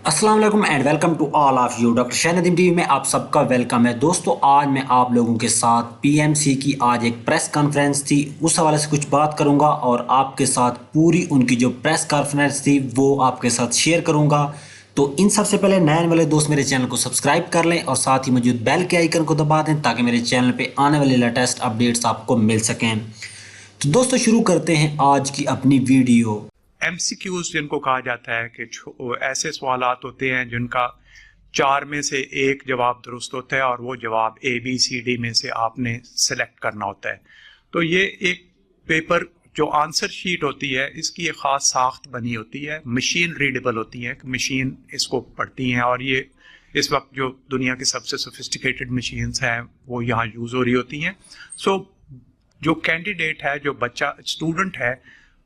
अस्सलाम वालेकुम and welcome to all of you. Doctor Shahnadeem TV में आप सबका वेलकम है। दोस्तों, आज मैं आप लोगों के साथ पीएमसी की आज एक प्रेस कॉन्फ्रेंस थी, उस हवाले से कुछ बात करूंगा और आपके साथ पूरी उनकी जो प्रेस कॉन्फ्रेंस थी वो आपके साथ शेयर करूंगा। तो इन सबसे पहले नए वाले दोस्त मेरे चैनल को सब्सक्राइब कर लें और साथ ही मौजूद बेल के आइकन को दबा दें ताकि मेरे चैनल पर आने वाले लेटेस्ट अपडेट्स आपको मिल सकें। तो दोस्तों, शुरू करते हैं आज की अपनी वीडियो। एमसीक्यूज जिनको कहा जाता है कि ऐसे सवालात होते हैं जिनका 4 में से 1 जवाब दुरुस्त होता है और वो जवाब ABCD में से आपने सेलेक्ट करना होता है। तो ये एक पेपर जो आंसर शीट होती है इसकी एक ख़ास साख्त बनी होती है, मशीन रीडेबल होती है, मशीन इसको पढ़ती हैं और ये इस वक्त जो दुनिया की सबसे सोफिस्टिकेटेड मशीन्स हैं वो यहाँ यूज़ हो रही होती हैं। सो जो कैंडिडेट है, जो बच्चा स्टूडेंट है,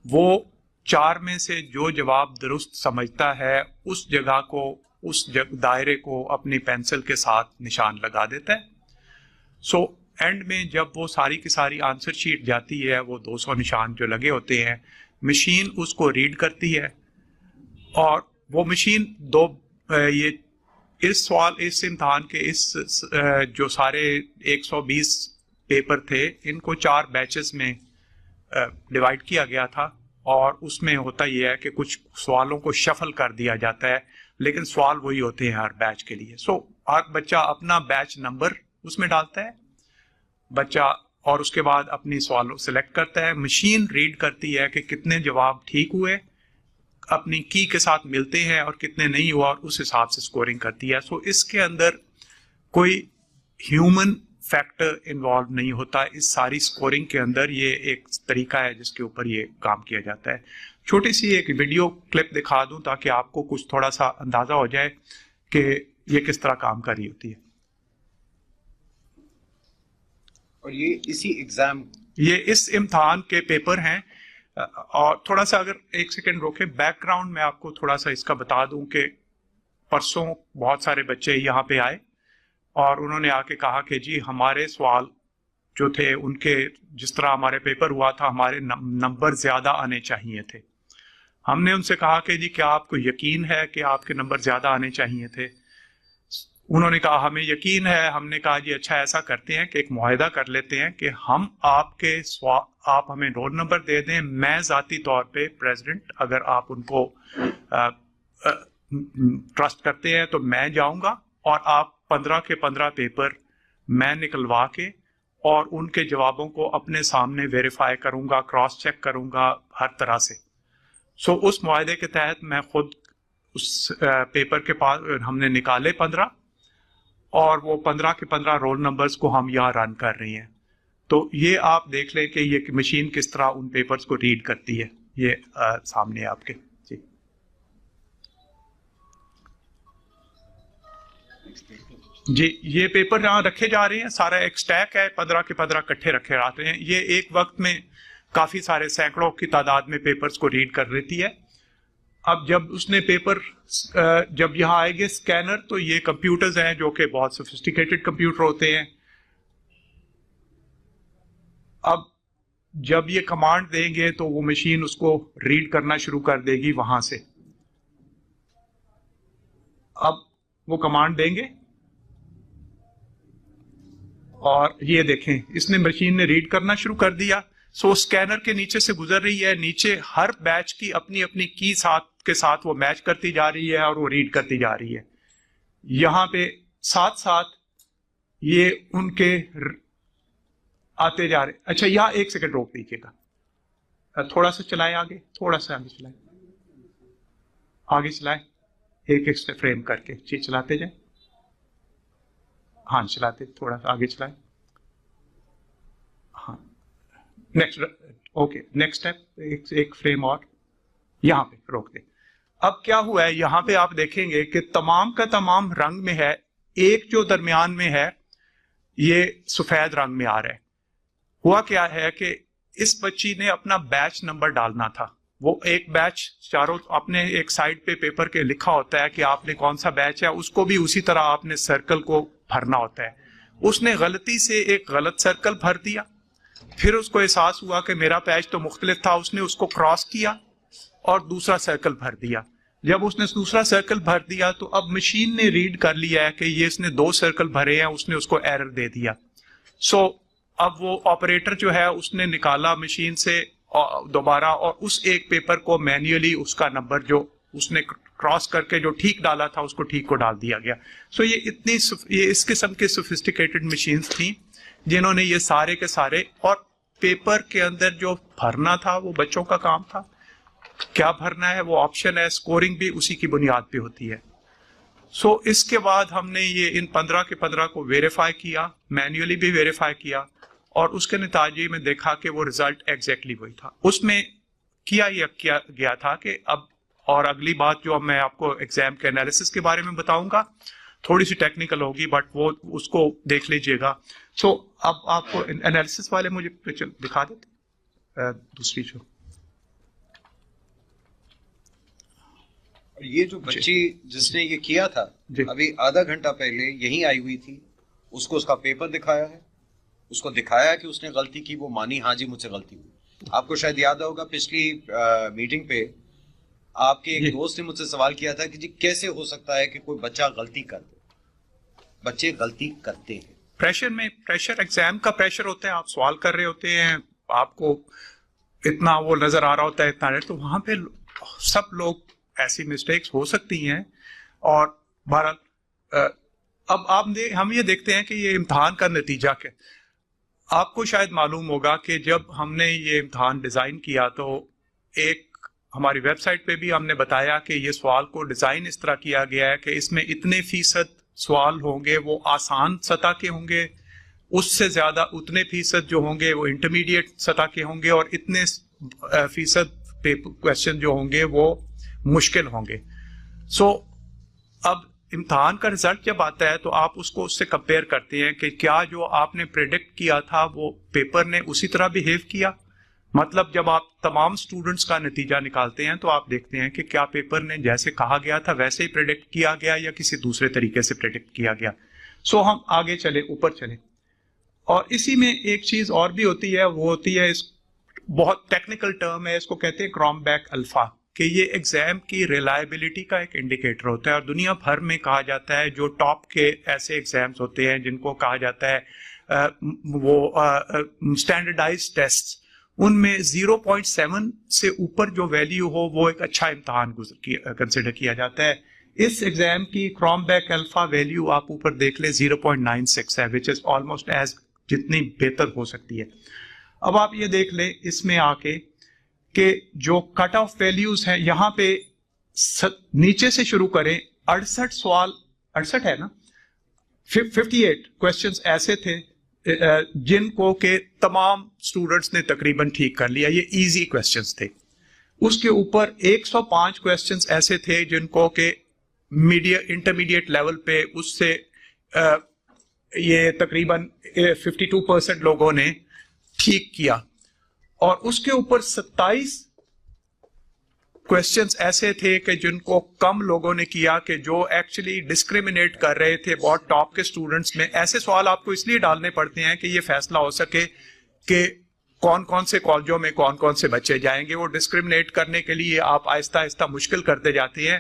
वो 4 में से जो जवाब दुरुस्त समझता है उस जगह को, उस दायरे को अपनी पेंसिल के साथ निशान लगा देता है। सो एंड में जब वो सारी की सारी आंसर शीट जाती है, वो 200 निशान जो लगे होते हैं, मशीन उसको रीड करती है और वो मशीन ये इस इम्तहान के जो सारे 120 पेपर थे इनको 4 बैचेस में डिवाइड किया गया था और उसमें होता यह है कि कुछ सवालों को शफल कर दिया जाता है, लेकिन सवाल वही होते हैं हर बैच के लिए। सो हर बच्चा अपना बैच नंबर उसमें डालता है बच्चा और उसके बाद अपनी सवालों सेलेक्ट करता है। मशीन रीड करती है कि कितने जवाब ठीक हुए, अपनी की के साथ मिलते हैं और कितने नहीं हुआ और उस हिसाब से स्कोरिंग करती है। सो इसके अंदर कोई ह्यूमन फैक्टर इन्वॉल्व नहीं होता इस सारी स्कोरिंग के अंदर। ये एक तरीका है जिसके ऊपर ये काम किया जाता है। छोटी सी एक वीडियो क्लिप दिखा दूं ताकि आपको कुछ थोड़ा सा अंदाजा हो जाए कि ये किस तरह काम कर रही होती है। और ये इस इम्तिहान के पेपर हैं। और थोड़ा सा अगर 1 सेकेंड रोके, बैकग्राउंड में आपको थोड़ा सा इसका बता दूं कि परसों बहुत सारे बच्चे यहाँ पे आए और उन्होंने आके कहा कि जी हमारे सवाल जो थे उनके, जिस तरह हमारे पेपर हुआ था, हमारे नंबर ज्यादा आने चाहिए थे। हमने उनसे कहा कि जी क्या आपको यकीन है कि आपके नंबर ज्यादा आने चाहिए थे? उन्होंने कहा हमें यकीन है। हमने कहा जी अच्छा, ऐसा करते हैं कि एक मुआहिदा कर लेते हैं कि हम आप हमें रोल नंबर दे दें, मैं जाती तौर पे प्रेसिडेंट, अगर आप उनको ट्रस्ट करते हैं तो मैं जाऊंगा और आप 15 के 15 पेपर मैं निकलवा के और उनके जवाबों को अपने सामने वेरीफाई करूंगा, क्रॉस चेक करूंगा हर तरह से। सो उस मुआहदे के तहत मैं खुद उस पेपर के पास हमने निकाले 15 और वो 15 के 15 रोल नंबर्स को हम यहाँ रन कर रही हैं। तो ये आप देख लें कि ये मशीन किस तरह उन पेपर्स को रीड करती है। ये सामने आपके जी ये पेपर यहाँ रखे जा रहे हैं। सारा एक स्टैक है, 15 के 15 इकट्ठे रखे जाते हैं। ये एक वक्त में काफी सारे सैकड़ों की तादाद में पेपर्स को रीड कर लेती है। अब जब उसने पेपर जब यहाँ आएंगे स्कैनर, तो ये कंप्यूटर्स हैं जो कि बहुत सोफिस्टिकेटेड कंप्यूटर होते हैं। अब जब ये कमांड देंगे तो वो मशीन उसको रीड करना शुरू कर देगी वहां से। अब वो कमांड देंगे और ये देखें इसने, मशीन ने रीड करना शुरू कर दिया। सो स्कैनर के नीचे से गुजर रही है, नीचे हर बैच की अपनी अपनी की के साथ वो मैच करती जा रही है और वो रीड करती जा रही है। यहां पे साथ साथ ये उनके आते जा रहे। अच्छा, यहां 1 सेकंड रोक दीजिएगा, थोड़ा सा चलाएं आगे, थोड़ा सा आगे चलाएं, आगे चलाएं, एक स्टेप फ्रेम करके जी चलाते जाए। हाँ चलाते, थोड़ा सा आगे चलाएं। हाँ नेक्स्ट, ओके नेक्स्ट स्टेप, एक फ्रेम और यहां पे रोक दे। अब क्या हुआ है, यहां पे आप देखेंगे कि तमाम का तमाम रंग में है, एक जो दरमियान में है ये सफेद रंग में आ रहा है। हुआ क्या है कि इस बच्ची ने अपना बैच नंबर डालना था। वो एक बैच चारों अपने एक साइड पे पेपर के लिखा होता है कि आपने कौन सा बैच है, उसको भी उसी तरह आपने सर्कल को भरना होता है। उसने गलती से एक गलत सर्कल भर दिया, फिर उसको एहसास हुआ कि मेरा बैच तो मुख्तलिफ था, उसने उसको क्रॉस किया और दूसरा सर्कल भर दिया। جب اس نے دوسرا سرکل بھر دیا تو اب مشین نے ریڈ کر لیا ہے کہ یہ اس نے 2 سرکل بھرے ہیں, اس نے اس کو ایرر دے دیا. سو اب وہ آپریٹر جو ہے اس نے نکالا مشین سے دوبارہ, اور اس ایک پیپر کو مینولی اس کا نمبر جو اس نے کراس کر کے جو ٹھیک ڈالا تھا اس کو ٹھیک کو ڈال دیا گیا. سو یہ اس قسم کے سوفسٹیکیٹڈ مشینز تھیں جنہوں نے یہ سارے کے سارے, اور پیپر کے اندر جو بھرنا تھا وہ بچوں کا کام تھا, کیا بھرنا ہے وہ آپشن ہے, اسکورنگ بھی اسی کی بنیاد پہ ہوتی ہے. سو اس کے بعد ہم نے یہ ان 15 کے 15 کو ویریفائی کیا, مینولی بھی ویریفائی کیا, اور اس کے نتائج میں دیکھا کہ وہ ریزلٹ ایگزیکٹلی وہی تھا. اس میں کیا گیا تھا کہ اب, اور اگلی بات جو میں آپ کو ایگزام کے انالیسس کے بارے میں بتاؤں گا, تھوڑی سی ٹیکنیکل ہوگی بٹ وہ اس کو دیکھ لیجئے گا. سو اب آپ کو انالیسس والے مجھے دکھا دیتے دوسری جو. یہ جو بچی جس نے یہ کیا تھا ابھی آدھا گھنٹہ پہلے یہیں آئی ہوئی تھی, اس کو اس کا پیپر دکھایا ہے, اس کو دکھایا کہ اس نے غلطی کی, وہ مانی ہاں جی مجھ سے غلطی ہوئی. آپ کو شاید یاد ہوگا پچھلی میٹنگ پہ آپ کے ایک دوست نے مجھ سے سوال کیا تھا کہ جی کیسے ہو سکتا ہے کہ کوئی بچہ غلطی کر دے. بچے غلطی کرتے ہیں, پریشر ایگزام کا پریشر ہوتا ہے, آپ سوال کر رہے ہوتے ہیں, آپ کو اتنا وہ نظر آ رہا ہوتا ہے اتنا, تو وہاں پہ سب لوگ ایسی مسٹیکس ہو سکتی ہیں. اور بہرحال اب ہم یہ دیکھتے ہیں کہ یہ امتحان کا نتیجہ کیا. آپ کو شاید معلوم ہوگا کہ جب ہم نے یہ امتحان ڈیزائن کیا تو ایک ہماری ویب سائٹ پہ بھی ہم نے بتایا کہ یہ سوال کو ڈیزائن اس طرح کیا گیا ہے کہ اس میں اتنے فیصد سوال ہوں گے وہ آسان سطح کے ہوں گے, اس سے زیادہ اتنے فیصد جو ہوں گے وہ انٹرمیڈیٹ سطح کے ہوں گے, اور اتنے فیصد کویشچن جو ہوں گے وہ مشکل ہوں گے. سو اب امتحان کا رزلٹ جب آتا ہے تو آپ اس کو اس سے کمپیئر کرتے ہیں کہ کیا جو آپ نے پریڈکٹ کیا تھا وہ پیپر نے اسی طرح بیہیو کیا. مطلب جب آپ تمام سٹوڈنٹس کا نتیجہ نکالتے ہیں تو آپ دیکھتے ہیں کہ کیا پیپر نے جیسے کہا گیا تھا ویسے ہی پریڈکٹ کیا گیا یا کسی دوسرے طریقے سے پریڈکٹ کیا گیا. سو ہم آگے چلے, اوپر چلیں. اور اسی میں ایک چیز اور بھی ہوتی ہے, وہ ہوتی ہے, اس بہت ٹیکنیکل ٹرم ہے, اس کو کہتے ہیں کرام بیک الفا, کہ یہ ایگزام کی ریلائبلٹی کا ایک انڈیکیٹر ہوتا ہے. اور دنیا بھر میں کہا جاتا ہے جو ٹاپ کے ایسے ایگزامز ہوتے ہیں جن کو کہا جاتا ہے وہ اسٹینڈرڈائز ٹیسٹ, ان میں 0.7 سے اوپر جو ویلیو ہو وہ ایک اچھا امتحان کنسیڈر کیا جاتا ہے. اس ایگزام کی کرام بیک الفا ویلیو آپ اوپر دیکھ لیں 0.96 ہے, وچ از آلموسٹ ایز جتنی بہتر ہو سکتی ہے. اب آپ یہ دیکھ لیں اس میں آ کے کہ جو کٹ آف ویلیوز ہیں یہاں پہ نیچے سے شروع کریں, 68 سوال, 68 ہے نا, 58 کویسچنز ایسے تھے جن کو کہ تمام سٹوڈنٹس نے تقریباً ٹھیک کر لیا, یہ ایزی کویسچنز تھے. اس کے اوپر 105 کویسچنز ایسے تھے جن کو کہ انٹرمیڈیٹ لیول پہ اس سے یہ تقریباً 52% لوگوں نے ٹھیک کیا. اور اس کے اوپر 27 کویسچنز ایسے تھے کہ جن کو کم لوگوں نے کیا, کہ جو ایکچولی ڈسکریمنیٹ کر رہے تھے بہت ٹاپ کے سٹوڈنٹس میں. ایسے سوال آپ کو اس لیے ڈالنے پڑتے ہیں کہ یہ فیصلہ ہو سکے کہ کون کون سے کالجوں میں کون کون سے بچے جائیں گے. وہ ڈسکریمنیٹ کرنے کے لیے آپ آہستہ آہستہ مشکل کرتے جاتے ہیں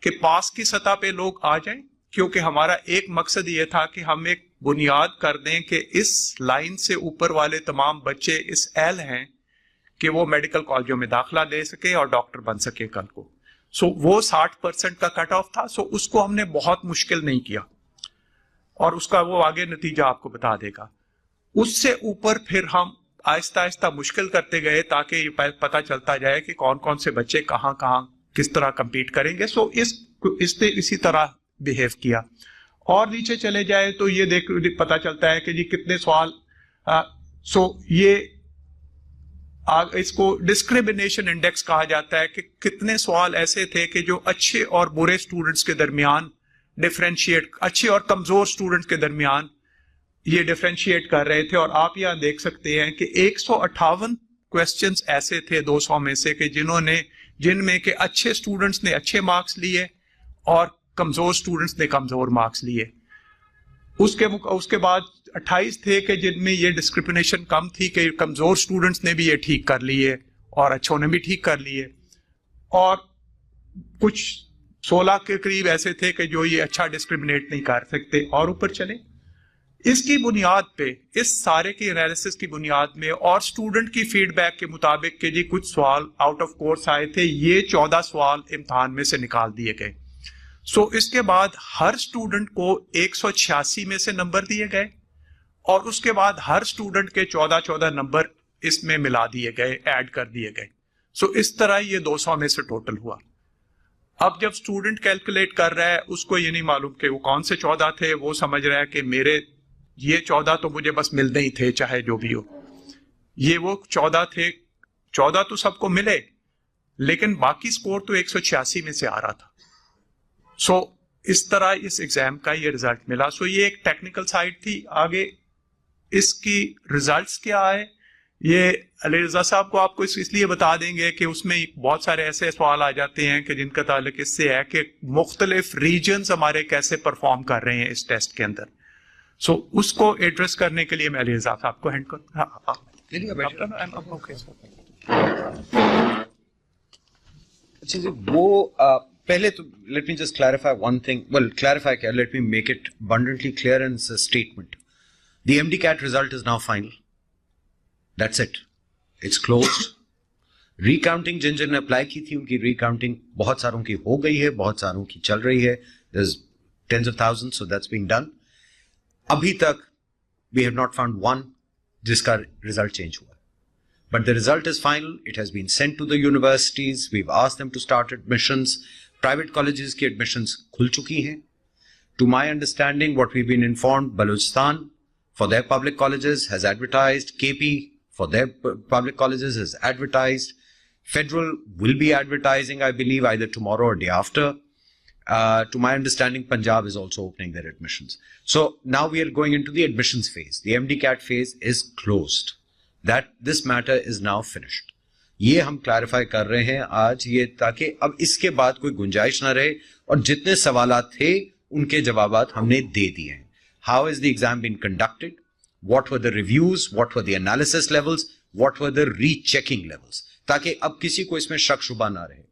کہ پاس کی سطح پہ لوگ آ جائیں, کیونکہ ہمارا ایک مقصد یہ تھا کہ ہم ایک بنیاد کر دیں کہ اس لائن سے اوپر والے تمام بچے اس اہل ہیں کہ وہ میڈیکل کالجوں میں داخلہ لے سکے اور ڈاکٹر بن سکے کل کو. سو وہ 60% کا کٹ آف تھا. سو اس کو ہم نے بہت مشکل نہیں کیا, اور اس کا وہ آگے نتیجہ آپ کو بتا دے گا. اس سے اوپر پھر ہم آہستہ آہستہ مشکل کرتے گئے تاکہ یہ پتہ چلتا جائے کہ کون کون سے بچے کہاں کہاں کس طرح کمپیٹ کریں گے. سو اس نے اسی طرح بیہیو کیا. اور نیچے چلے جائے تو یہ پتہ چلتا ہے کہ جی کتنے سوال. سو یہ اس کو ڈسکریمنیشن انڈیکس کہا جاتا ہے کہ کتنے سوال ایسے تھے کہ جو اچھے اور برے سٹوڈنٹس کے درمیان ڈیفرینشیٹ, اچھے اور کمزور سٹوڈنٹس کے درمیان یہ ڈیفرینشیٹ کر رہے تھے. اور آپ یہاں دیکھ سکتے ہیں کہ 158 کویسچنز ایسے تھے 200 میں سے کہ جن میں کہ اچھے سٹوڈنٹس نے اچھے مارکس لیے اور کمزور سٹوڈنٹس نے کمزور مارکس لیے. اس کے بعد 28 تھے کہ جن میں یہ ڈسکریمنیشن کم تھی کہ کمزور سٹوڈنٹس نے بھی یہ ٹھیک کر لیے اور اچھوں نے بھی ٹھیک کر لیے. اور कुछ 16 के करीब ऐसे थे कि जो ये अच्छा डिस्क्रिमिनेट नहीं कर सकते और ऊपर चले। इसकी बुनियाद पे, इस सारे की एनालिसिस की बुनियाद में और स्टूडेंट की फीडबैक के मुताबिक कि जी कुछ सवाल आउट ऑफ कोर्स आए थे, ये 14 सवाल इम्तिहान में से निकाल दिए गए। सो इसके बाद हर स्टूडेंट को 186 में से नंबर दिए गए और उसके बाद हर स्टूडेंट के 14 नंबर इसमें मिला दिए गए, ऐड कर दिए गए। सो इस तरह ये 200 में से टोटल हुआ। अब जब स्टूडेंट कैलकुलेट कर रहा है, उसको ये नहीं मालूम कि वो कौन से 14 थे, वो समझ रहा है कि मेरे ये 14 तो मुझे बस मिलने ही थे, चाहे जो भी हो। ये वो 14 थे, 14 तो सबको मिले, लेकिन बाकी स्कोर तो 186 में से आ रहा था। सो इस तरह इस एग्जाम का ये रिजल्ट मिला। सो ये एक टेक्निकल साइड थी। आगे इसकी रिजल्ट्स क्या है, ये अली रजा साहब को आपको इसलिए बता देंगे कि उसमें बहुत सारे ऐसे सवाल आ जाते हैं कि जिनका ताल्लुक इससे है कि मुख्तलिफ रीजन्स हमारे कैसे परफॉर्म कर रहे हैं इस टेस्ट के अंदर। सो उसको एड्रेस करने के लिए मैं अली रजा साहब को हैंड अच्छा जी, वो पहले तो let me just clarify one thing, well clarify क्या, let me make it abundantly clear in a statement. The MDCAT result is now final. That's it. It's closed. Recounting जिन जिन ने अप्लाई की थी उनकी recounting बहुत सारों की हो गई है, बहुत सारों की चल रही है. There's tens of thousands, so that's being done. अभी तक we have not found one जिसका result change हुआ. But the result is final. It has been sent to the universities. We've asked them to start admissions. Private colleges की admissions खुल चुकी हैं. To my understanding, what we've been informed, Balochistan for their public colleges has advertised. KP for their public colleges has advertised. Federal will be advertising, I believe, either tomorrow or day after. To my understanding, Punjab is also opening their admissions. So now we are going into the admissions phase. The MDCAT phase is closed. That this matter is now finished. ये हम clarify कर रहे हैं आज, ये ताकि अब इसके बाद कोई गुंजाइश ना रहे और जितने सवालात थे उनके जवाबात हमने दे दिए हैं. How is the exam been conducted? What were the reviews? What were the analysis levels? What were the rechecking levels? ताकि अब किसी को इसमें शक शुबा ना रहे.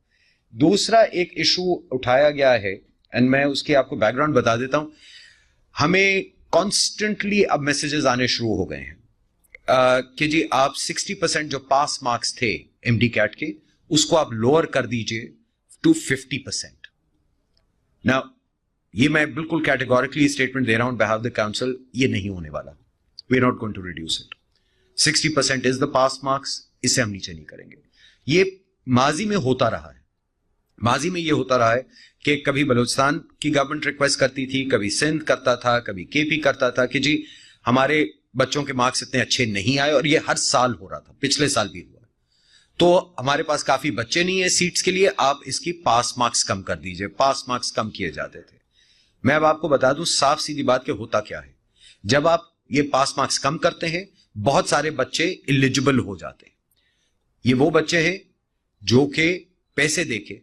दूसरा एक इशू उठाया गया है एंड मैं उसकी आपको बैकग्राउंड बता देता हूं. हमें कॉन्स्टेंटली अब मैसेजेस आने शुरू हो गए हैं कि जी आप 60% जो पास मार्क्स थे MDCAT के उसको आप लोअर कर दीजिए टू 50%. नाउ ये मैं बिल्कुल कैटेगोरिकली स्टेटमेंट दे रहा हूं बिहाफ द काउंसिल, ये नहीं होने वाला. We are not going to reduce it. 60% is the pass marks, इसे हम नीचे नहीं करेंगे. ये माजी में होता रहा है. माजी में ये होता रहा है कि कभी बलूचिस्तान की गवर्नमेंट रिक्वेस्ट करती थी, कभी सिंध करता था, कभी KP करता था कि जी हमारे बच्चों के मार्क्स इतने अच्छे नहीं आए, और ये हर साल हो रहा था, पिछले साल भी हुआ. तो हमारे पास काफी बच्चे नहीं है सीट्स के लिए, आप इसकी पास मार्क्स कम कर दीजिए. पास मार्क्स कम किए जाते थे. मैं अब आपको बता दूं साफ सीधी बात कि होता क्या है. जब आप ये पास मार्क्स कम करते हैं, बहुत सारे बच्चे एलिजिबल हो जाते हैं. ये वो बच्चे हैं जो कि पैसे देके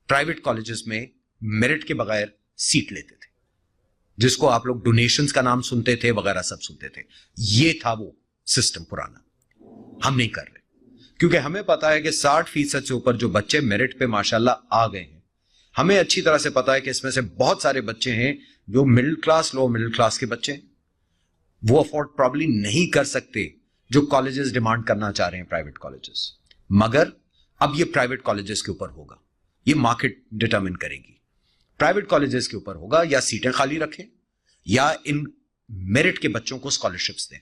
प्राइवेट कॉलेजेस में मेरिट के बगैर सीट लेते थे, जिसको आप लोग डोनेशंस का नाम सुनते थे, वगैरह सब सुनते थे. ये था वो सिस्टम पुराना. हम नहीं कर रहे, क्योंकि हमें पता है कि 60% से ऊपर जो बच्चे मेरिट पे माशाल्लाह आ गए हैं. हमें अच्छी तरह से पता है कि इसमें से बहुत सारे बच्चे हैं जो middle class, low middle class के बच्चे हैं. वो अफोर्ड प्रॉब्ली नहीं कर सकते जो कॉलेजेस डिमांड करना चाह रहे हैं, प्राइवेट कॉलेजेस. मगर अब ये प्राइवेट कॉलेजेस के ऊपर होगा, ये मार्केट डिटरमिन करेगी. प्राइवेट कॉलेजेस के ऊपर होगा, या सीटें खाली रखें या इन मेरिट के बच्चों को स्कॉलरशिप्स दें.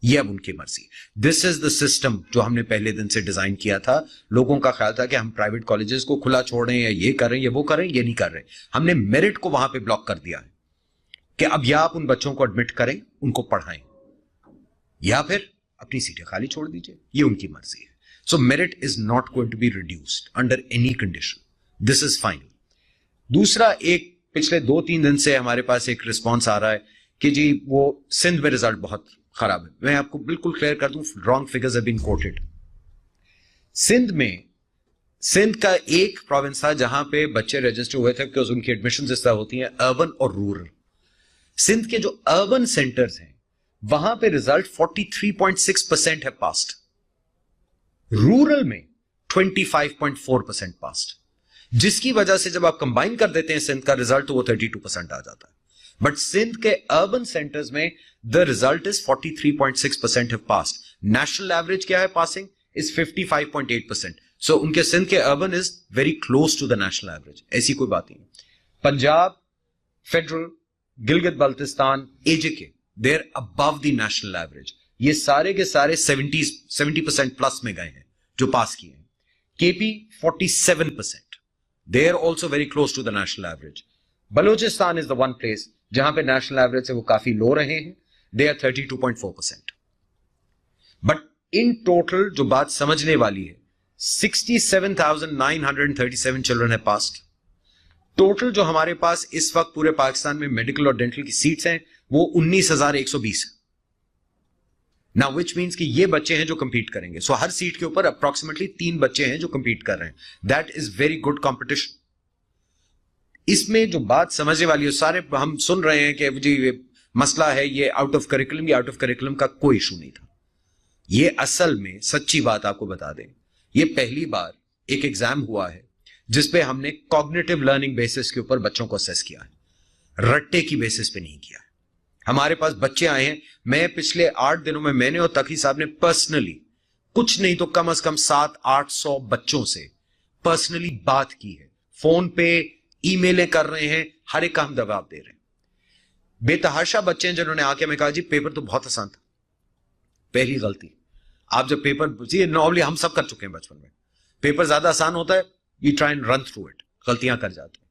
ये अब उनकी मर्जी. दिस इज द सिस्टम जो हमने पहले दिन से डिजाइन किया था. लोगों का ख्याल था कि हम प्राइवेट कॉलेजेस को खुला छोड़ रहे हैं, या ये कर रहे हैं, या वो कर रहे हैं. ये नहीं कर रहे. हमने मेरिट को वहां पे ब्लॉक कर दिया है कि अब या आप उन बच्चों को एडमिट करें, उनको पढ़ाएं, या फिर अपनी सीटें खाली छोड़ दीजिए. ये उनकी मर्जी है. So merit is not going to be reduced under any condition. This is final. दूसरा, एक पिछले 2-3 दिन से हमारे पास एक रिस्पॉन्स आ रहा है कि जी वो सिंध में रिजल्ट बहुत खराब है. मैं आपको बिल्कुल क्लियर कर दूं, wrong figures have been quoted. Sindh में, सिंध का एक प्रोविंस था जहां पे बच्चे रजिस्टर हुए थे, बिकॉज उनकी एडमिशन इस तरह होती हैं अर्बन और रूरल. सिंध के जो अर्बन सेंटर्स हैं वहां पे रिजल्ट 43.6% है पास्ट. रूरल में 25.4% पास्ट. जिसकी वजह से जब आप कंबाइन कर देते हैं सिंध का रिजल्ट तो वो 32% आ जाता है. बट सिंध के अर्बन सेंटर्स में the result is 43.6% have passed. National average क्या है पासिंग इज 55.8%. सो उनके सिंध के urban is very close to the national average. ऐसी कोई बात नहीं. Punjab, federal, Gilgit Baltistan, AJK, they are above the national average. ये सारे के सारे 70% प्लस में गए हैं जो पास किए हैं. KP 47%. They are also very close to the national average. Balochistan is the one place जहां पे national average से वो काफी लो रहे हैं. They are 32.4%. But in total जो बात समझने वाली है 67,937 children have passed. टोटल जो हमारे पास इस वक्त पूरे पाकिस्तान में मेडिकल और डेंटल की सीट्स हैं वो 19,120 है. Now which means कि ये बच्चे हैं जो compete करेंगे. So हर सीट के ऊपर approximately 3 बच्चे हैं जो compete कर रहे हैं. That is very good competition. इसमें जो बात समझने वाली है, सारे हम सुन रहे हैं कि जी ये मसला है, ये आउट ऑफ करिकुलम, ये आउट ऑफ करिकुलम का कोई इशू नहीं था. ये असल में सच्ची बात आपको बता दें, ये पहली बार एक एग्जाम हुआ है जिसपे हमने कॉग्निटिव लर्निंग बेसिस के ऊपर बच्चों को असेस किया है, रट्टे की बेसिस पे नहीं किया है. हमारे पास बच्चे आए हैं, मैं पिछले 8 दिनों में मैंने और तकी साहब ने पर्सनली कुछ नहीं तो कम से कम 700-800 बच्चों से पर्सनली बात की है. फोन पे ईमेलें कर रहे हैं, हर एक का हम जवाब दे रहे हैं. बेतहाशा बच्चे हैं जिन्होंने आके मैं कहा जी पेपर तो बहुत आसान था. पहली गलती, आप जब पेपर, जी नॉर्मली हम सब कर चुके हैं बचपन में, पेपर ज्यादा आसान होता है, you try and run through it, गलतियां कर जाते हैं.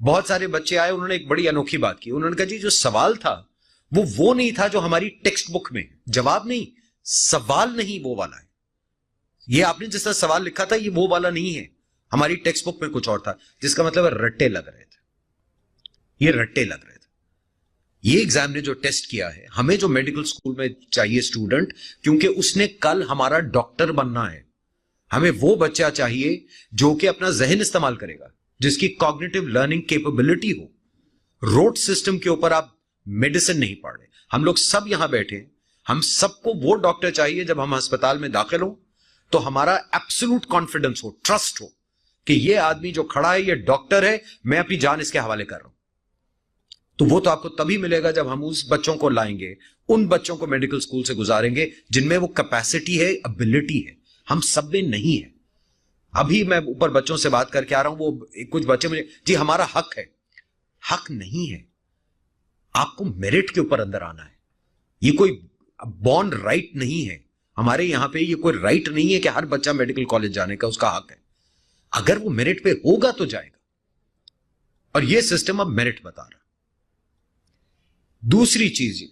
बहुत सारे बच्चे आए, उन्होंने एक बड़ी अनोखी बात की. उन्होंने कहा जी जो सवाल था वो नहीं था जो हमारी टेक्स्ट बुक में, जवाब नहीं, सवाल नहीं वो वाला है. ये आपने जिस तरह सवाल लिखा था ये वो वाला नहीं है, हमारी टेक्स्ट बुक में कुछ और था. जिसका मतलब रट्टे लग रहे थे, ये रट्टे लग रहे थे. ये एग्जाम ने जो टेस्ट किया है, हमें जो मेडिकल स्कूल में चाहिए स्टूडेंट, क्योंकि उसने कल हमारा डॉक्टर बनना है, हमें वो बच्चा चाहिए जो कि अपना जहन इस्तेमाल करेगा, जिसकी कॉग्निटिव लर्निंग कैपेबिलिटी हो. रोड सिस्टम के ऊपर आप मेडिसिन नहीं पढ़ रहे. हम लोग सब यहां बैठे हैं, हम सबको वो डॉक्टर चाहिए जब हम अस्पताल में दाखिल हो तो हमारा एब्सोल्यूट कॉन्फिडेंस हो, ट्रस्ट हो कि ये आदमी जो खड़ा है ये डॉक्टर है, मैं अपनी जान इसके हवाले कर रहा हूं. तो वो तो आपको तभी मिलेगा जब हम उस बच्चों को लाएंगे, उन बच्चों को मेडिकल स्कूल से गुजारेंगे जिनमें वो कैपेसिटी है, एबिलिटी है. हम सब में नहीं है. अभी मैं ऊपर बच्चों से बात करके आ रहा हूं, वो कुछ बच्चे मुझे जी हमारा हक है. हक नहीं है, आपको मेरिट के ऊपर अंदर आना है. ये कोई बॉर्न राइट नहीं है. हमारे यहां पे ये कोई राइट नहीं है कि हर बच्चा मेडिकल कॉलेज जाने का उसका हक है. अगर वो मेरिट पे होगा तो जाएगा, और ये सिस्टम अब मेरिट बता रहा. दूसरी चीज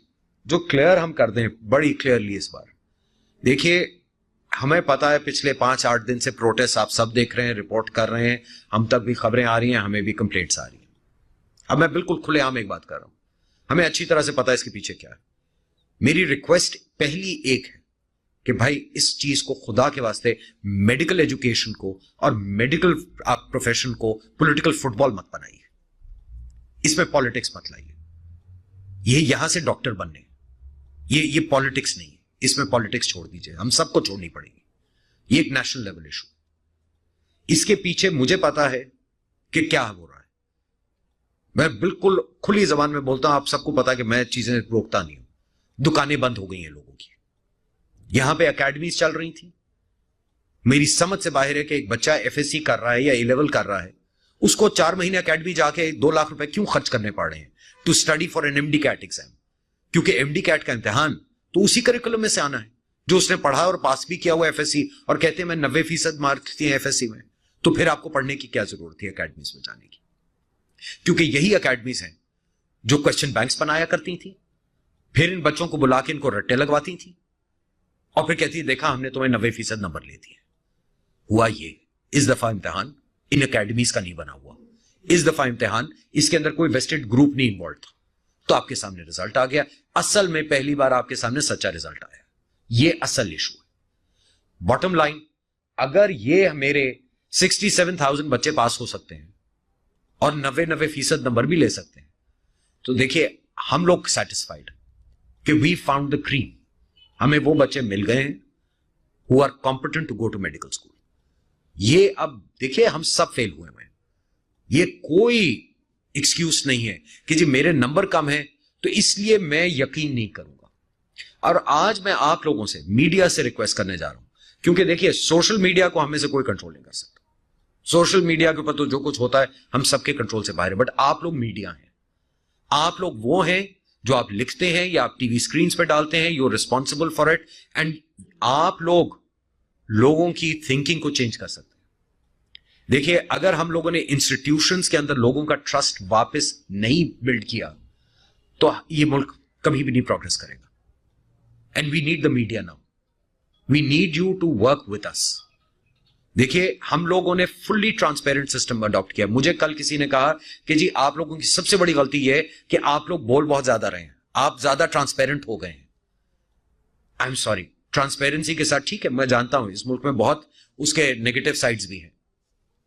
जो क्लियर हम कर दें बड़ी क्लियरली इस बार, देखिए हमें पता है पिछले 5-8 दिन से प्रोटेस्ट आप सब देख रहे हैं, रिपोर्ट कर रहे हैं, हम तक भी खबरें आ रही हैं, हमें भी कंप्लेंट्स आ रही हैं. अब मैं बिल्कुल खुलेआम एक बात कर रहा हूं, हमें अच्छी तरह से पता है इसके पीछे क्या है. मेरी रिक्वेस्ट पहली एक है कि भाई इस चीज को खुदा के वास्ते, मेडिकल एजुकेशन को और मेडिकल प्रोफेशन को पॉलिटिकल फुटबॉल मत बनाइए. इसमें पॉलिटिक्स मत लाइए. ये यहां से डॉक्टर बनने, ये पॉलिटिक्स नहीं है. इसमें पॉलिटिक्स छोड़ दीजिए, हम सबको छोड़नी पड़ेगी. ये एक नेशनल लेवल इशू. इसके पीछे मुझे पता है कि क्या हो रहा है. मैं बिल्कुल खुली जबान में बोलता हूं, आप सबको पता है कि मैं चीजें रोकता नहीं हूं. दुकानें बंद हो गई हैं लोगों की, यहां पे एकेडमीज चल रही थी. मेरी समझ से बाहर है कि एक बच्चा एफएससी कर रहा है या ए लेवल कर रहा है, उसको 4 महीने एकेडमी जाके 2 लाख रुपए क्यों खर्च करने पड़ रहे हैं to study for an MD CAT exam. क्योंकि एमडी कैट का इम्तिहान तो उसी करिकुलम में से आना है जो उसने पढ़ा और पास भी किया हुआ एफएससी, और कहते हैं मैं 90% मार्क थी एफएससी में. तो फिर आपको पढ़ने की क्या जरूरत थी एकेडमीज में जाने की? क्योंकि यही एकेडमीज हैं जो क्वेश्चन बैंक्स बनाया करती थी, फिर इन बच्चों को बुला के इनको रट्टे लगवाती थी, और फिर कहती देखा हमने तुम्हें 90% नंबर ले दिए. हुआ ये, इस दफा इम्तिहान इन एकेडमीज का नहीं बना हुआ. इस दफा इम्तिहान, इसके अंदर कोई वेस्टेड ग्रुप नहीं इन्वॉल्व था. तो आपके सामने रिजल्ट आ गया. असल में पहली बार आपके सामने सच्चा रिजल्ट आया. ये असल इशू है. बॉटम लाइन, अगर ये मेरे 67,000 बच्चे पास हो सकते हैं और 90% नंबर भी ले सकते हैं, तो देखिए हम लोग सेटिस्फाइड कि वी फाउंड द क्रीम. हमें वो बच्चे मिल गए हैं who are competent to go to medical school. ये अब देखिए हम सब फेल हुए हैं. یہ کوئی ایکسکیوز نہیں ہے کہ جی میرے نمبر کم ہے تو اس لیے میں یقین نہیں کروں گا. اور آج میں آپ لوگوں سے, میڈیا سے ریکویسٹ کرنے جا رہا ہوں, کیونکہ دیکھیے سوشل میڈیا کو ہم میں سے کوئی کنٹرول نہیں کر سکتا. سوشل میڈیا کے اوپر تو جو کچھ ہوتا ہے ہم سب کے کنٹرول سے باہر ہے, بٹ آپ لوگ میڈیا ہیں, آپ لوگ وہ ہیں جو آپ لکھتے ہیں یا آپ ٹی وی اسکرینس پہ ڈالتے ہیں, you are responsible for it, and آپ لوگ لوگوں کی تھنکنگ کو چینج کر سکتے ہیں. دیکھیے اگر ہم لوگوں نے انسٹیٹیوشنز کے اندر لوگوں کا ٹرسٹ واپس نہیں بلڈ کیا تو یہ ملک کبھی بھی نہیں پروگریس کرے گا. And we need the media now, we need you to work with us. دیکھیے ہم لوگوں نے فلی ٹرانسپیرنٹ سسٹم اڈاپٹ کیا. مجھے کل کسی نے کہا کہ جی آپ لوگوں کی سب سے بڑی غلطی یہ ہے کہ آپ لوگ بول بہت زیادہ رہے ہیں, آپ زیادہ ٹرانسپیرنٹ ہو گئے ہیں. آئی ایم سوری, ٹرانسپیرنسی کے ساتھ ٹھیک ہے میں جانتا ہوں اس ملک میں بہت اس کے نیگیٹو سائڈز بھی ہیں.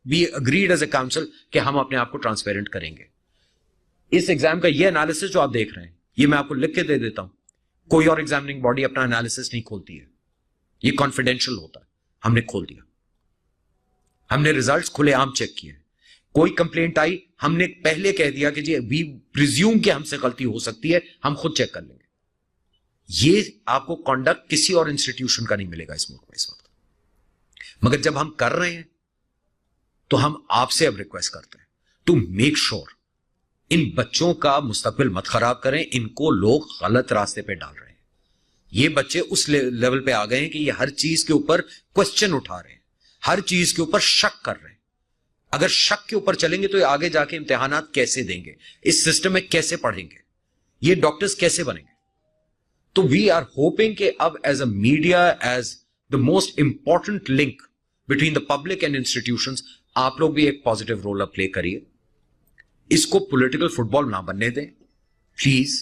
وی اگریڈ ایز اے کاؤنسل کہ ہم اپنے آپ کو ٹرانسپیرنٹ کریں گے. اس ایگزام کا یہ انالیسس جو آپ دیکھ رہے ہیں یہ میں آپ کو لکھ کے دے دیتا ہوں, کوئی اور ایگزامنگ باڈی اپنا انالیسس نہیں کھولتی ہے, یہ کانفیڈینشیل ہوتا ہے. ہم نے کھول دیا, ہم نے ریزلٹس کھلے عام چیک کیے. کوئی کمپلینٹ آئی ہم نے پہلے کہہ دیا کہ جی وی پریزیوم کہ ہم سے غلطی ہو سکتی ہے, ہم خود چیک کر لیں گے. یہ آپ کو کانڈکٹ کسی اور انسٹیٹیوشن کا نہیں ملے گا اس ملک میں اس وقت. مگر جب ہم کر رہے ہیں تو ہم آپ سے اب ریکویسٹ کرتے ہیں ٹو میک شور ان بچوں کا مستقبل مت خراب کریں. ان کو لوگ غلط راستے پہ ڈال رہے ہیں. یہ بچے اس لیول پہ آ گئے ہیں کہ یہ ہر چیز کے اوپر کوشچن اٹھا رہے ہیں, ہر چیز کے اوپر شک کر رہے ہیں. اگر شک کے اوپر چلیں گے تو یہ آگے جا کے امتحانات کیسے دیں گے, اس سسٹم میں کیسے پڑھیں گے, یہ ڈاکٹرز کیسے بنیں گے. تو وی آر ہوپنگ کہ اب as a media, as the most important link between the public and institutions, آپ لوگ بھی ایک پازیٹیو رول اب پلے کریے. اس کو پولیٹیکل فٹ بال نہ بننے دیں پلیز.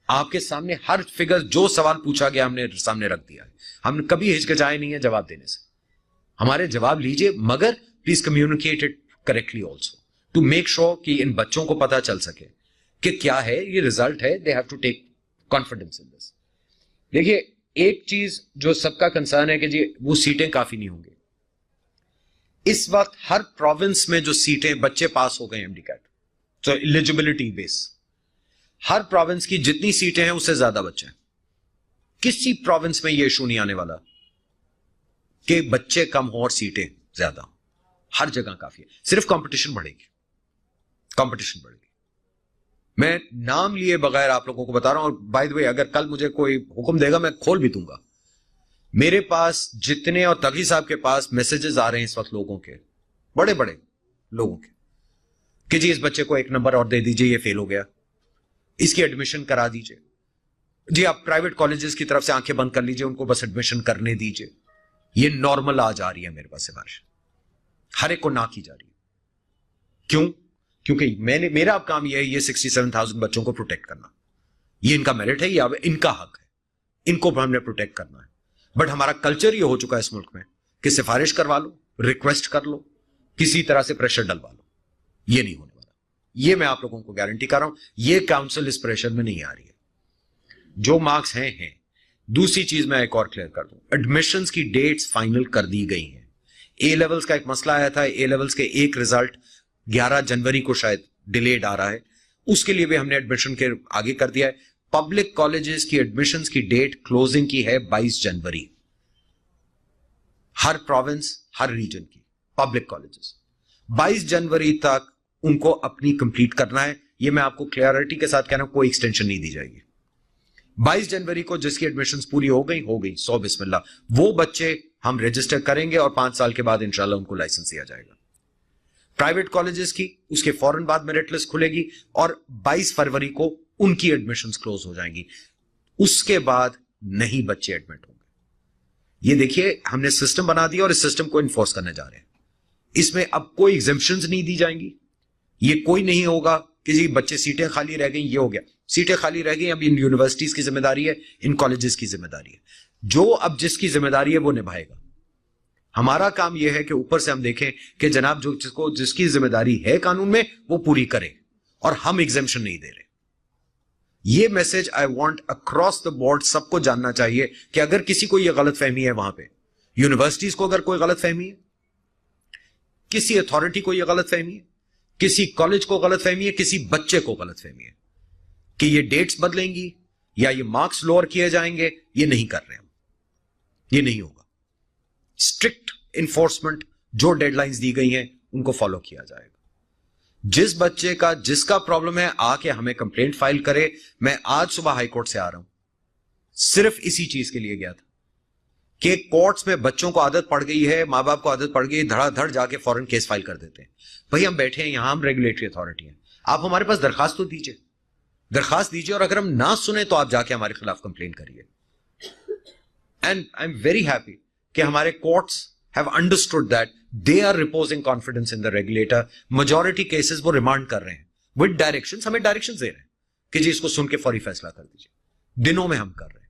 آپ کے سامنے ہر فگر جو سوال پوچھا گیا ہم نے سامنے رکھ دیا ہے. ہم نے کبھی ہچکچائے نہیں ہے جواب دینے سے. ہمارے جواب لیجئے, مگر please communicate it correctly also to make sure کہ ان بچوں کو پتا چل سکے کہ کیا ہے یہ ریزلٹ ہے. They have to take confidence in this. دیکھیے ایک چیز جو سب کا کنسرن ہے کہ جی وہ سیٹیں کافی نہیں ہوں گی. اس وقت ہر پروونس میں جو سیٹیں بچے پاس ہو گئے ایم ڈی کیٹ, تو ایلیجبلٹی بیس, ہر پروونس کی جتنی سیٹیں ہیں اس سے زیادہ بچے ہیں. کسی پروونس میں یہ ایشو نہیں آنے والا کہ بچے کم ہوں اور سیٹیں زیادہ ہوں. ہر جگہ کافی ہے, صرف کمپٹیشن بڑھے گی, کمپٹیشن بڑھے گی. میں نام لیے بغیر آپ لوگوں کو بتا رہا ہوں. اور بائی دی وے اگر کل مجھے کوئی حکم دے گا میں کھول بھی دوں گا. میرے پاس جتنے, اور تغی صاحب کے پاس میسجز آ رہے ہیں اس وقت لوگوں کے, بڑے بڑے لوگوں کے, کہ جی اس بچے کو 1 نمبر اور دے دیجئے, یہ فیل ہو گیا, اس کی ایڈمیشن کرا دیجئے. جی آپ پرائیویٹ کالجز کی طرف سے آنکھیں بند کر لیجئے, ان کو بس ایڈمیشن کرنے دیجئے. یہ نارمل آ جا رہی ہے میرے پاس سے بارش, ہر ایک کو نہ کی جا رہی ہے. کیوں؟ کیونکہ میرا اب کام یہ ہے یہ 67,000 بچوں کو پروٹیکٹ کرنا. یہ ان کا میرٹ ہے, یہ اب ان کا حق ہے, ان کو ہم نے پروٹیکٹ کرنا ہے. بٹ ہمارا کلچر یہ ہو چکا ہے اس ملک میں کہ سفارش کروا لو, ریکویسٹ کر لو, کسی طرح سے پریشر ڈلوا لو. یہ نہیں ہونے والا, یہ میں آپ لوگوں کو گارنٹی کر رہا ہوں. یہ کاؤنسل اس پریشر میں نہیں آ رہی ہے. جو مارکس ہیں. دوسری چیز میں ایک اور کلیئر کر دوں, ایڈمیشنز کی ڈیٹس فائنل کر دی گئی ہیں. اے لیولز کا ایک مسئلہ آیا تھا, اے لیولز کے ایک رزلٹ 11 جنوری کو شاید ڈیلیڈ آ رہا ہے, اس کے لیے بھی ہم نے ایڈمیشن کے آگے کر دیا ہے. پبلک کالجز کی ایڈمیشنز کی ڈیٹ کلوزنگ کی ہے 22 جنوری. ہر پروونس, ہر ریجن کی پبلک کالجز 22 جنوری تک ان کو اپنی کمپلیٹ کرنا ہے. یہ میں آپ کو کلیئرٹی کے ساتھ کہہ رہا ہوں, کوئی ایکسٹینشن نہیں دی جائے گی. 22 جنوری کو جس کی ایڈمیشنز پوری ہو گئی 100 بسم اللہ, وہ بچے ہم رجسٹر کریں گے اور 5 سال کے بعد انشاءاللہ ان کو لائسنس دیا جائے گا. پرائیویٹ کالجز کی اس کے فوراً بعد میرٹ لسٹ کھلے گی اور 22 فروری کو ان کی ایڈمیشنز کلوز ہو جائیں گی. اس کے بعد نہیں بچے ایڈمٹ ہوں گے. یہ دیکھیے ہم نے سسٹم بنا دیا اور اس سسٹم کو انفورس کرنے جا رہے ہیں. اس میں اب کوئی ایگزمپشنز نہیں دی جائیں گی. یہ کوئی نہیں ہوگا کہ جی بچے سیٹیں خالی رہ گئیں, یہ ہو گیا, سیٹیں خالی رہ گئی, اب ان یونیورسٹیز کی ذمہ داری ہے, ان کالجز کی ذمہ داری ہے. جو اب جس کی ذمہ داری ہے وہ نبھائے گا. ہمارا کام یہ ہے کہ اوپر سے ہم دیکھیں کہ جناب جس کی ذمہ داری ہے قانون میں وہ پوری کرے, اور ہم ایگزمپشن نہیں دے رہے. یہ message I want across the board سب کو جاننا چاہیے کہ اگر کسی کو یہ غلط فہمی ہے, وہاں پہ یونیورسٹیز کو اگر کوئی غلط فہمی ہے, کسی اتھارٹی کو یہ غلط فہمی ہے کسی کالج کو غلط فہمی ہے, کسی بچے کو غلط فہمی ہے کہ یہ ڈیٹس بدلیں گی یا یہ مارکس لوور کیے جائیں گے. یہ نہیں کر رہے ہم, یہ نہیں ہوگا. اسٹرکٹ انفورسمنٹ, جو ڈیڈ لائنز دی گئی ہیں ان کو فالو کیا جائے گا. جس بچے کا جس کا پرابلم ہے آ کے ہمیں کمپلینٹ فائل کرے. میں آج صبح ہائی کورٹ سے آ رہا ہوں, صرف اسی چیز کے لیے گیا تھا کہ کورٹس میں بچوں کو عادت پڑ گئی ہے, ماں باپ کو عادت پڑ گئی, دھڑا دھڑ جا کے فوراً کیس فائل کر دیتے ہیں. بھائی ہم بیٹھے ہیں یہاں, ہم ریگولیٹری اتھارٹی ہیں, آپ ہمارے پاس درخواست تو دیجئے, درخواست دیجئے, اور اگر ہم نہ سنیں تو آپ جا کے ہمارے خلاف کمپلین کریے. And I am very happy کہ ہمارے courts have understood that they are reposing confidence in the regulator. Majority cases وہ ریمانڈ کر رہے ہیں with directions, ہمیں directions دے رہے ہیں کہ جی اس کو سن کے فوری فیصلہ کر دیجیے. دنوں میں ہم کر رہے ہیں.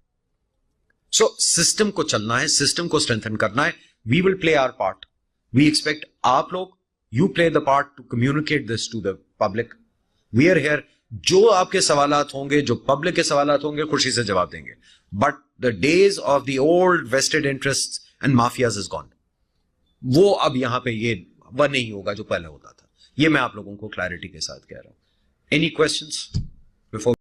سو سسٹم کو چلنا ہے, سسٹم کو اسٹرینتھن کرنا ہے. We will play our part. We expect آپ لوگ you play the part to communicate this to the public. We are here. جو آپ کے سوالات ہوں گے, جو پبلک کے سوالات ہوں گے, خوشی سے جواب دیں گے. But the days of the old vested interests and mafias is gone. وہ اب یہاں پہ یہ وہ نہیں ہوگا جو پہلے ہوتا تھا. یہ میں آپ لوگوں کو کلیئرٹی کے ساتھ کہہ رہا ہوں. Any questions before